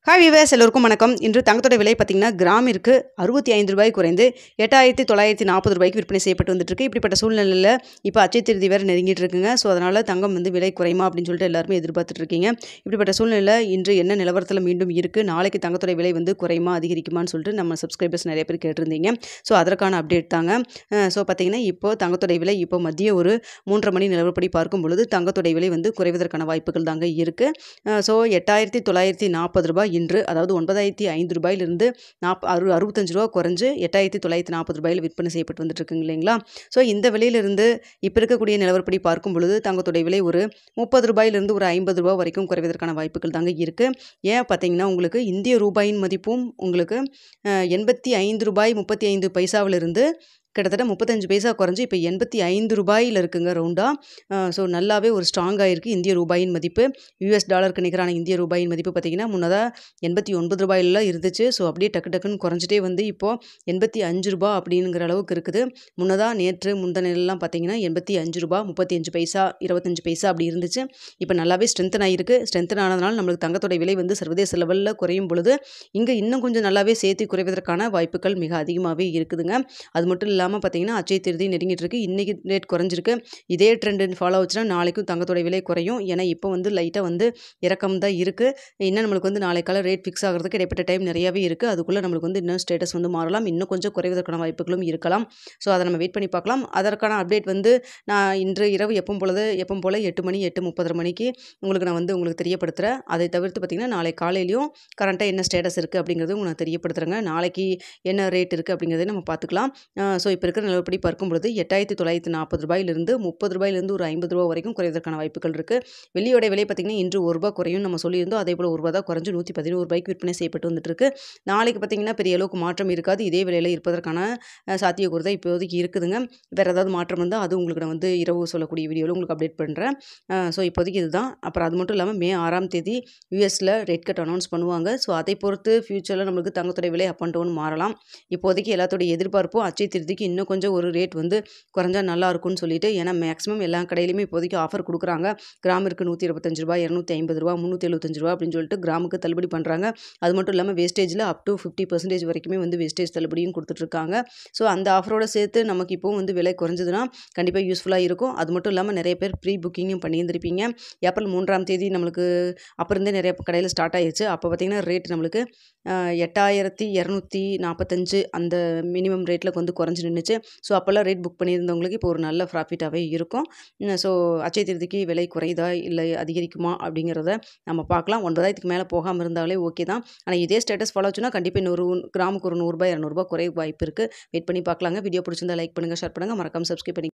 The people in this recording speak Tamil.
ஹாய் வீவர்ஸ் எல்லோருக்கும் வணக்கம். இன்று தங்கத்தோட விலை பார்த்தீங்கன்னா கிராமிற்கு ரூ. 65 குறைந்து ரூ. 8,940 விற்பனை செய்யப்பட்டு வந்துட்டுருக்கு. இப்படிப்பட்ட சூழ்நிலையில் இப்போ அச்சய திருதி வேறு நெருங்கிட்டு இருக்குங்க. ஸோ அதனால் தங்கம் விலை குறையுமா அப்படின்னு சொல்லிட்டு எல்லாருமே எதிர்பார்த்துட்டு இருக்கீங்க. இப்படிப்பட்ட சூழ்நிலையில் இன்று என்ன நிலவரத்தில் மீண்டும் இருக்குது, நாளைக்கு தங்கத்தோட விலை குறையுமா அதிகரிக்குமான்னு சொல்லிட்டு நம்ம சப்ஸ்கிரைபர்ஸ் நிறைய பேர் கேட்டிருந்தீங்க. ஸோ அதற்கான அப்டேட் தாங்க. ஸோ பார்த்தீங்கன்னா இப்போ தங்கத்தோட விலை இப்போ மதிய ஒரு 3:30 மணி நிலவரப்படி பார்க்கும் பொழுது தங்கத்தோட விலை குறைவதற்கான வாய்ப்புகள் தாங்க இருக்குது. ஸோ ரூ. 8,940 இன்று, அதாவது ரூ. 9,500 ரூ. 65 குறைஞ்சு ரூ. 8,940 விற்பனை செய்யப்பட்டு வந்துட்டு இருக்குங்க இல்லைங்களா. ஸோ இந்த விலையிலிருந்து இப்போ இருக்கக்கூடிய நிலவரப்படி பார்க்கும் பொழுது தங்கத்தோடைய விலை ஒரு ரூ. 30 ஒரு ரூ. 50 வரைக்கும் குறைவதற்கான வாய்ப்புகள் தாங்க இருக்குது. ஏன் பார்த்தீங்கன்னா உங்களுக்கு இந்திய ரூபாயின் மதிப்பும் உங்களுக்கு ரூ. 85.35 கிட்டத்தட்ட 35 பைசா குறைஞ்சி இப்போ ரூ. 85 இருக்குங்க ரவுண்டாக. ஸோ நல்லாவே ஒரு ஸ்ட்ராங்காக இருக்குது இந்திய ரூபாயின் மதிப்பு. US டாலருக்கு நிகரான இந்திய ரூபாயின் மதிப்பு பார்த்திங்கன்னா முன்னதாக ரூ. 89 இருந்துச்சு. ஸோ அப்படியே டக்குன்னு குறைஞ்சிட்டே இப்போது ரூ. 85 அப்படிங்கிற அளவுக்கு இருக்குது. முன்னதாக நேற்று முந்தனெல்லாம் பார்த்திங்கன்னா ரூ. 85 பைசா 25 பைசா அப்படி இருந்துச்சு. இப்போ நல்லாவே ஸ்ட்ரென்த்தன் ஆகிருக்கு. ஸ்ட்ரென்த்தன் ஆனதுனால நம்மளுக்கு தங்கத்தோட விலை சர்வதேச லெவலில் குறையும் பொழுது இங்கே இன்னும் கொஞ்சம் நல்லாவே சேர்த்து குறைவதற்கான வாய்ப்புகள் மிக அதிகமாகவே இருக்குதுங்க. அது மட்டும் இல்லாமல் பார்த்தீங்கன்னா அச்சய திருதி நெருங்கிட்டு இருக்கு. இன்றைக்கி ரேட் குறைஞ்சிருக்கு. இதே ட்ரெண்ட் ஃபாலோ ஆச்சுன்னா நாளைக்கும் தங்கத்தோட விலை குறையும். ஏன்னா இப்போ லைட்டாக இறக்கம் தான் இருக்குது. இன்னும் நம்மளுக்கு நாளை கால ரேட் ஃபிக்ஸ் ஆகிறதுக்கு இடைப்பட்ட டைம் நிறையாவே இருக்குது. அதுக்குள்ளே நம்மளுக்கு இன்னும் ஸ்டேட்டஸ் மாறலாம். இன்னும் கொஞ்சம் குறைவதற்கான வாய்ப்புகளும் இருக்கலாம். ஸோ அதை நம்ம வெயிட் பண்ணி பார்க்கலாம். அதற்கான அப்டேட் நான் இன்று இரவு எப்பவும் போல் 8 மணி 8:30 மணிக்கு உங்களுக்கு நான் உங்களுக்கு தெரியப்படுத்துகிறேன். அதை தவிர்த்து பார்த்திங்கன்னா நாளை காலையிலையும் கரண்ட்டாக என்ன ஸ்டேட்டஸ் இருக்குது அப்படிங்கிறது உங்களுக்கு தெரியப்படுத்துகிறேங்க. நாளைக்கு என்ன ரேட் இருக்குது அப்படிங்கிறத நம்ம பார்த்துக்கலாம். ஸோ இப்போ இருக்கிற நிலவரப்படி பார்க்கும்பொழுது ரூ. 8,940 ரூ. 30 ஒரு ரூ. 50 வரைக்கும் குறைவதற்கான வாய்ப்புகள் இருக்குது. வெள்ளியோட விலை பார்த்திங்கன்னா இன்று ரூ. 1 குறையும் நம்ம சொல்லியிருந்தோம். அதே போல் ரூ. தான் குறைஞ்சு ரூ. 111 விற்பனை செய்யப்பட்டு வந்துட்டுருக்கு. நாளைக்கு பார்த்திங்கன்னா பெரிய அளவுக்கு மாற்றம் இருக்காது. இதே விலையில் இருப்பதற்கான சாத்தியக்கூறு தான் இப்போதைக்கு இருக்குதுங்க. வேறு ஏதாவது மாற்றம் வந்தால் அது உங்களுக்கு நான் இரவு சொல்லக்கூடிய வீடியோவில் உங்களுக்கு அப்டேட் பண்ணுறேன். ஸோ இப்போதைக்கு இதுதான். அப்புறம் அது மட்டும் இல்லாமல் மே 6ஆம் தேதி யூஎஸில் ரேட் கட் அனௌன்ஸ் பண்ணுவாங்க. ஸோ அதை பொறுத்து ஃபியூச்சரில் நம்மளுக்கு தங்கத்தோட விலை அப் அண்ட் டவுன் மாறலாம். இப்போதைக்கு எல்லாத்தோடைய எதிர்பார்ப்பும் அச்சய திருதிக்கு இன்னும் கொஞ்சம் ஒரு ரேட் குறைஞ்சா நல்லா இருக்கும்னு சொல்லிட்டு, ஏன்னா மேக்ஸிமம் எல்லா கடையிலுமே இப்போதைக்கு ஆஃபர் கொடுக்குறாங்க. கிராமிற்கு ரூ. 125 ரூ. 250 ரூ. 375 அப்படின்ட்டு கிராமுக்கு தள்ளுபடி பண்ணுறாங்க. அது மட்டும் இல்லாமல் வேஸ்டேஜில் அப் டு 50% வரைக்குமே வேஸ்டேஜ் தள்ளுபடியும் கொடுத்துட்ருக்காங்க. ஸோ அந்த ஆஃபரோடு சேர்த்து நமக்கு இப்போவும் விலை குறைஞ்சதுன்னா கண்டிப்பாக யூஸ்ஃபுல்லாக இருக்கும். அது மட்டும் இல்லாமல் நிறைய பேர் ப்ரீ புக்கிங்கும் பண்ணியிருந்திருப்பீங்க. ஏப்ரல் 3ஆம் தேதி நம்மளுக்கு அப்போ இருந்தே நிறைய கடையில் ஸ்டார்ட் ஆயிடுச்சு. அப்போ பார்த்திங்கன்னா ரேட் நம்மளுக்கு 8,245 அந்த மினிமம் ரேட்டில் குறைஞ்சி நின்றுச்சு. ஸோ அப்போல்லாம் ரேட் புக் பண்ணியிருந்தவங்களுக்கு இப்போ ஒரு நல்ல ப்ராஃபிட்டாகவே இருக்கும். ஸோ அச்சய திருதிக்கு விலை குறையுதா இல்லை அதிகரிக்குமா அப்படிங்கிறத நம்ம பார்க்கலாம். 9,000 மேலே போகாமல் இருந்தாலே ஓகே தான். ஆனால் இதே ஸ்டேட்டஸ் ஃபாலோ ஆச்சுன்னா கண்டிப்பாக இன்னொரு கிராமுக்கு ஒரு ரூ. 100 200 குறைய வாய்ப்பு இருக்குது. வெயிட் பண்ணி பார்க்கலாங்க. வீடியோ பிடிச்சிருந்தா லைக் பண்ணுங்கள், ஷேர் பண்ணுங்கள், மறக்காமல் சப்ஸ்கிரைப் பண்ணி